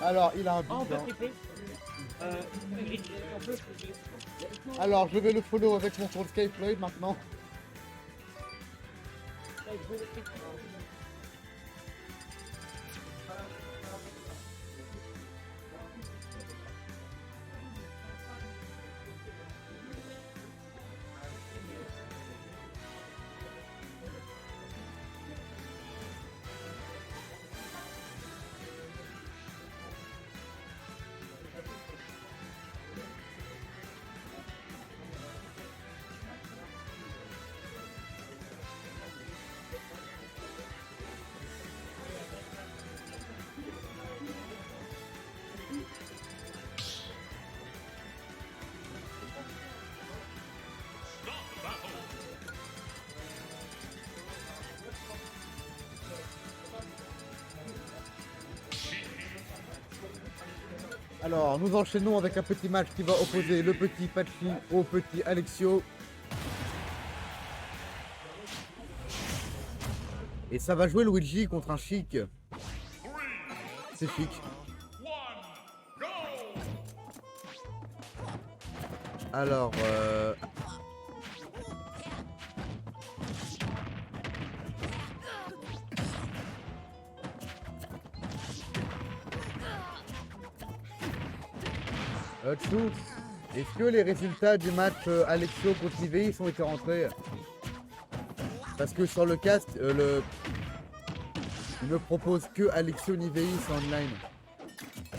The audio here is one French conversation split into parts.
Alors, il a un Ah, on big. peut Hein. tripler. On peut. Alors, je vais le follow avec mon compte Skyfloyd maintenant. Alors, nous enchaînons avec un petit match qui va opposer le petit Patchy au petit Alexio. Et ça va jouer Luigi contre un Chic. C'est Chic. Alors, Chou, est-ce que les résultats du match Alexio contre Nivei ont été rentrés? Parce que sur le cast, il ne propose que Alexio Nivei en online.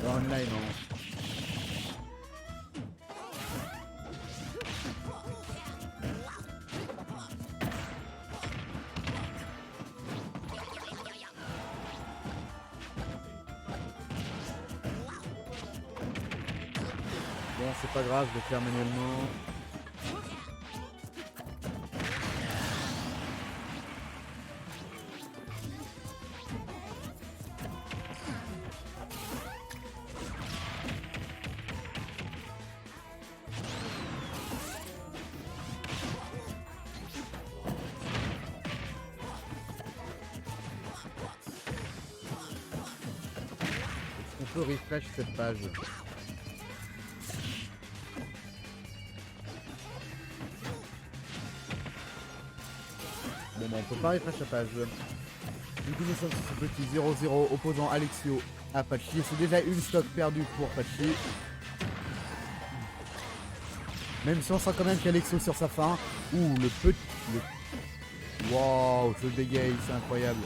En online, hein. Bon, c'est pas grave, je vais faire manuellement. On peut refresh cette page. Bon, bah, on peut pas refresh la page. Du coup, nous sommes sur ce petit 0-0 opposant Alexio à Patchy. C'est déjà une stock perdue pour Patchy. Même si on sent quand même qu'Alexio sur sa fin. Ouh, le petit. Waouh, je le bégaye, c'est incroyable.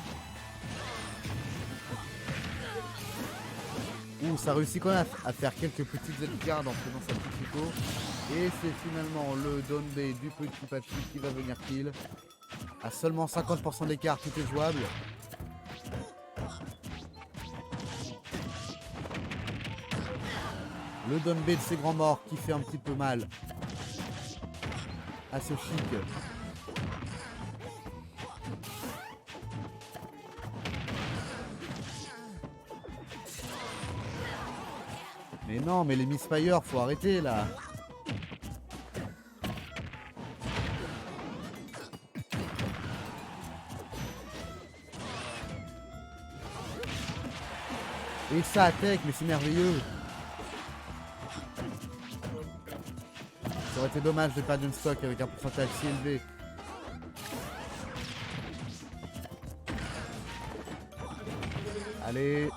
Ouh, ça réussit quand même à faire quelques petites Z-cards en faisant sa petite Rico. Et c'est finalement le down B du petit Patchy qui va venir kill. À seulement 50% d'écart, tout est jouable. Le down B de ces grands morts qui fait un petit peu mal à ce Chic. Mais non, mais les misfire, faut arrêter là. Et ça attaque, mais c'est merveilleux. Ça aurait été dommage de perdre une stock avec un pourcentage si élevé. Allez.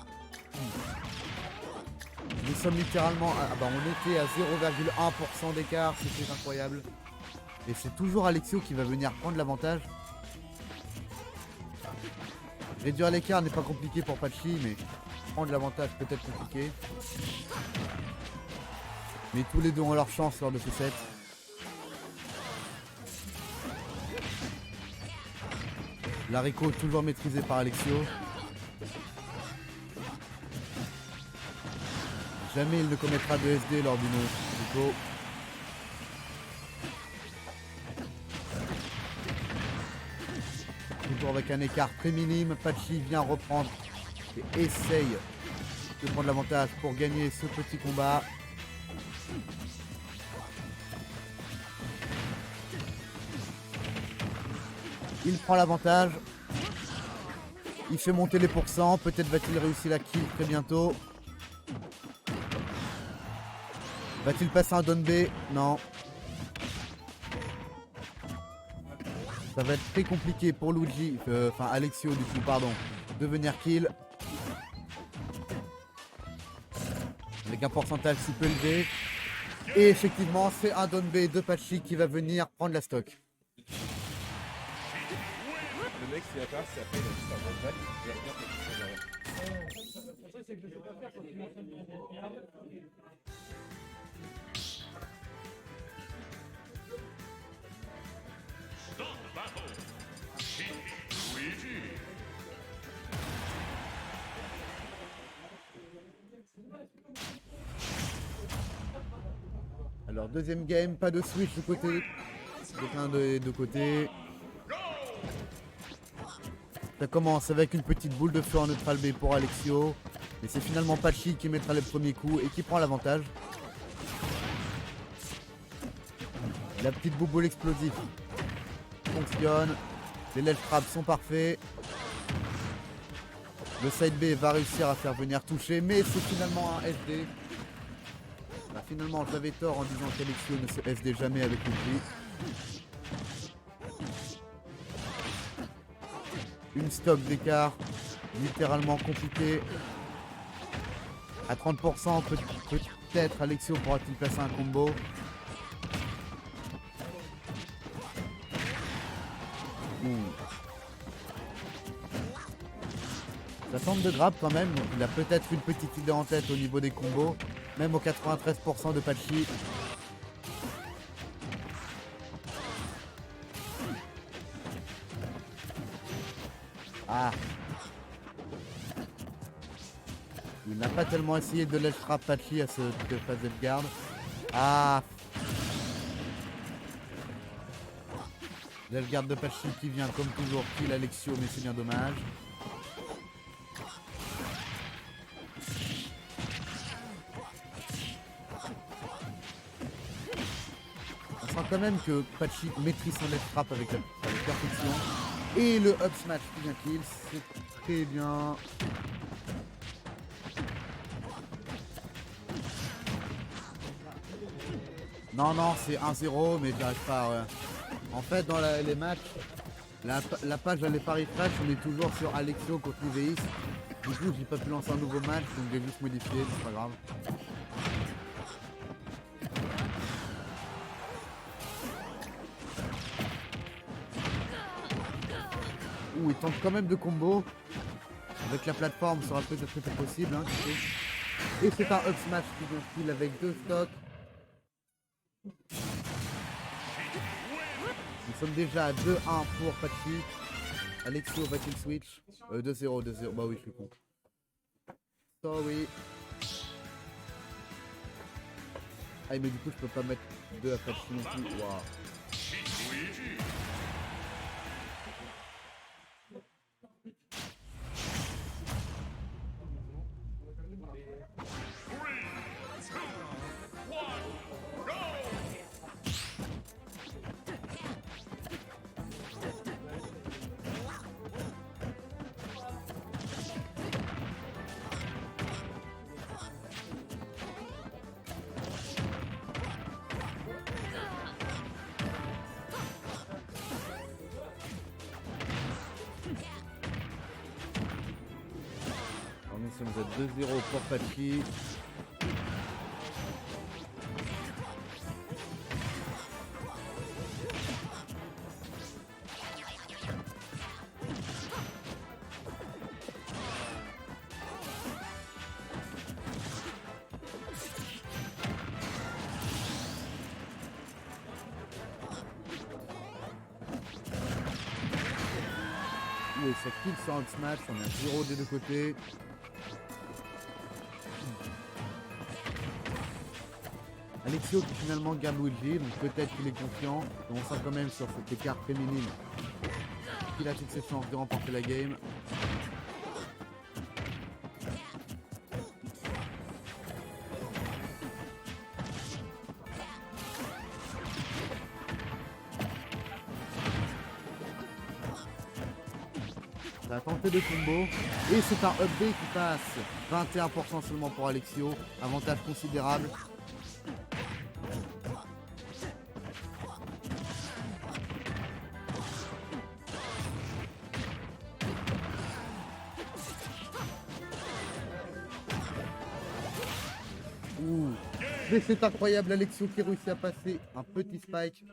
Nous sommes littéralement... Ah bah on était à 0,1% d'écart, c'était incroyable. Et c'est toujours Alexio qui va venir prendre l'avantage. Réduire l'écart n'est pas compliqué pour Patchy, mais prendre l'avantage peut être compliqué. Mais tous les deux ont leur chance lors de ce set. L'haricot toujours maîtrisé par Alexio. Jamais il ne commettra de SD lors d'une Rico. Toujours avec un écart très minime, Patchy vient reprendre et essaye de prendre l'avantage pour gagner ce petit combat. Il prend l'avantage. Il fait monter les pourcents. Peut-être va-t-il réussir la kill très bientôt. Va-t-il passer un down B? Non. Ça va être très compliqué pour Luigi, enfin Alexio du coup, pardon, de venir kill. Avec un pourcentage si peu élevé. Et effectivement, c'est un down B de Patchy qui va venir prendre la stock. Le mec, s'il a pas, c'est après, il a juste un bon balle, il regarde quelque chose derrière. Alors deuxième game, pas de switch de côté. Aucun des deux côtés. Ça commence avec une petite boule de feu en neutral B pour Alexio. Mais c'est finalement Patchy qui mettra le premier coup et qui prend l'avantage. La petite bouboule explosive fonctionne. Les ledge traps sont parfaits. Le side B va réussir à faire venir toucher, mais c'est finalement un SD. Bah, finalement, j'avais tort en disant qu'Alexio ne se SD jamais avec le prix. Une stock d'écart, littéralement compliqué. À 30%, peut-être Alexio pourra-t-il placer un combo. Ça tente de grab quand même, donc il a peut-être une petite idée en tête au niveau des combos, même au 93% de Patchy. Ah. Il n'a pas tellement essayé de ledge trap Patchy à cette phase de garde. Ah. Ledge garde de Patchy qui vient comme toujours kill Alexio, mais c'est bien dommage. On sent quand même que Patchy maîtrise son ledge trap avec perfection. Et le up smash qui vient kill, c'est très bien. Non, non, c'est 1-0, mais j'y arrive pas. Ouais. En fait, dans les matchs, la page les paris fresh, on est toujours sur Alexio contre Niveis. Du coup, j'ai pas pu lancer un nouveau match, donc j'ai juste modifié, c'est pas grave. Ouh, il tente quand même de combo. Avec la plateforme, ça sera peut-être possible. Hein, tu sais. Et c'est un up smash qui vient kill avec deux stocks. Nous sommes déjà à 2-1 pour Patchy. Alexio va-t-il switch 2-0, 2-0. Bah oui, je suis con. Sorry. Ah, mais du coup, je peux pas mettre 2 à Patchy non plus. Waouh. Nous sommes à 2-0 pour Patchy. Et ça kill sur un smash, on a 0 des deux côtés. Alexio qui finalement garde Luigi, donc peut-être qu'il est confiant. Et on sent quand même sur cette écart féminine qu'il a toutes ses chances de remporter la game. Ça a tenté de combo et c'est un up B qui passe. 21% seulement pour Alexio, avantage considérable. Ouh. Mais c'est incroyable, Alexio qui réussit à passer un petit spike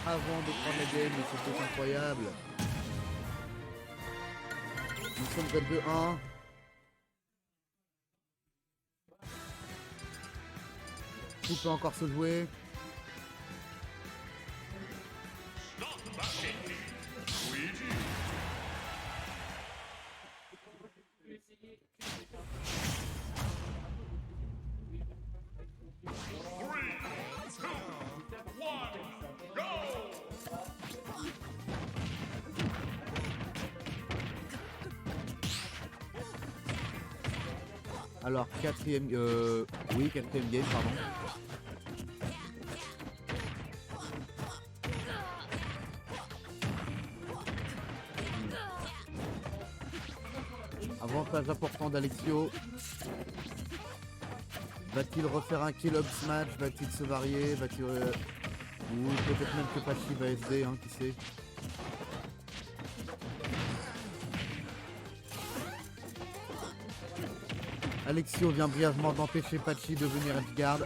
avant de prendre la game, mais c'était incroyable. Nous sommes à 2-1. Tout peut encore se jouer. Alors, quatrième game, pardon. Avantage important d'Alexio. Va-t-il refaire un kill up smash? Va-t-il se varier? Va-t-il... Ou peut-être même que Pachi va SD, hein, qui sait. Alexio vient brièvement d'empêcher Pachi de venir edgeguard.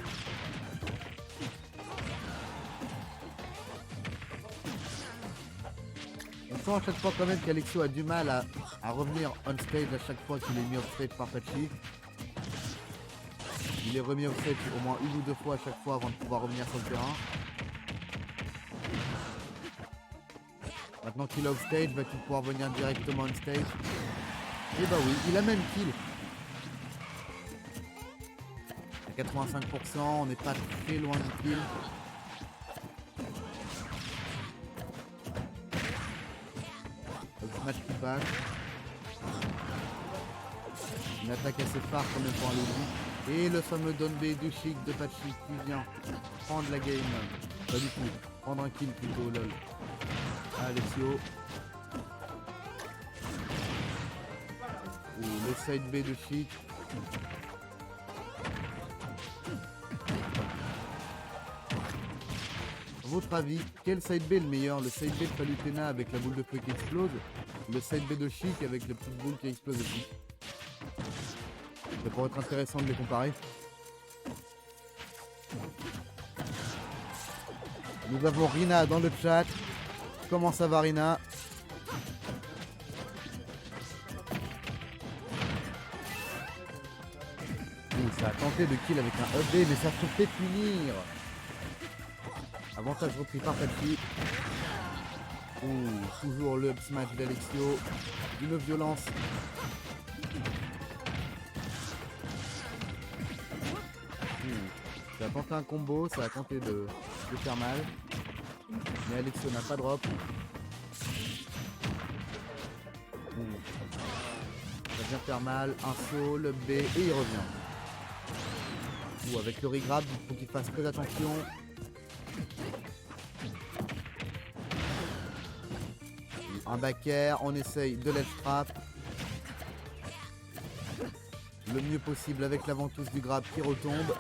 On sent à chaque fois quand même qu'Alexio a du mal à revenir on stage à chaque fois qu'il est mis off stage par Pachi. Il est remis off stage au moins une ou deux fois à chaque fois avant de pouvoir revenir sur le terrain. Maintenant qu'il est off stage, va-t-il pouvoir venir directement on stage? Et bah oui, il a même kill. 85%, on n'est pas très loin du kill. Le smash qui passe. Une attaque assez phare quand même pour un lobby. Et le fameux down B du chic de Pachi qui vient prendre la game. Pas du tout, prendre un kill plutôt, lol. Alexio. Ou le side B de chic. À votre avis, quel side B est le meilleur? Le side B de Palutena avec la boule de feu qui explose? Le side B de Chic avec la petite boule qui explose aussi? Ça pourrait être intéressant de les comparer. Nous avons Rina dans le chat. Comment ça va, Rina? Ça a tenté de kill avec un up B, mais ça se fait punir. Avantage repris par Pachi. Toujours le up smash d'Alexio. Une violence. Ça a tenté un combo, ça a tenté de faire mal. Mais Alexio n'a pas drop. Ça vient faire mal. Un saut, le B et il revient. Avec le regrab, il faut qu'il fasse très attention. Un back air, on essaye de l'edge trap. Le mieux possible avec la ventouse du grab qui retombe.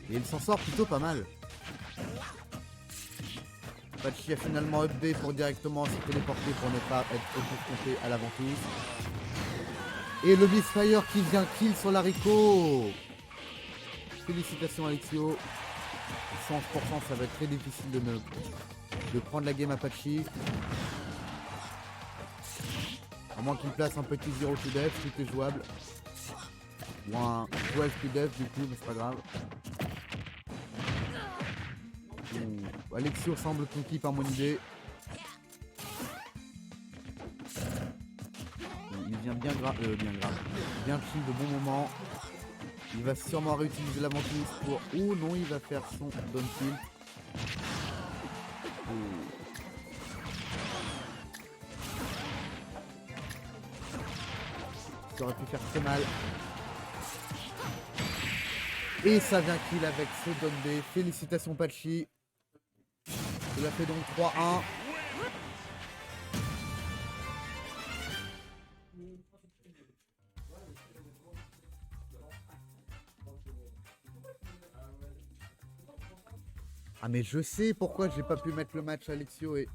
Et il s'en sort plutôt pas mal. Pachi a finalement up B pour directement se téléporter pour ne pas être confronté à la ventouse. Et le Misfire qui vient kill sur l'haricot. Félicitations Alexio. 100%, ça va être très difficile de prendre la game à Pachi. À moins qu'il place un petit 0 to death, tout est jouable. Ou un 12 to death du coup, mais c'est pas grave. Alexio semble conquis par mon idée. Il vient bien chill de bon moment. Il va sûrement réutiliser la ventouse pour... Oh non, il va faire son down kill. Ça aurait pu faire très mal. Et ça vient kill avec ce down B. Félicitations Pachi. Il a fait donc 3-1. Ah mais je sais pourquoi j'ai pas pu mettre le match Alexio et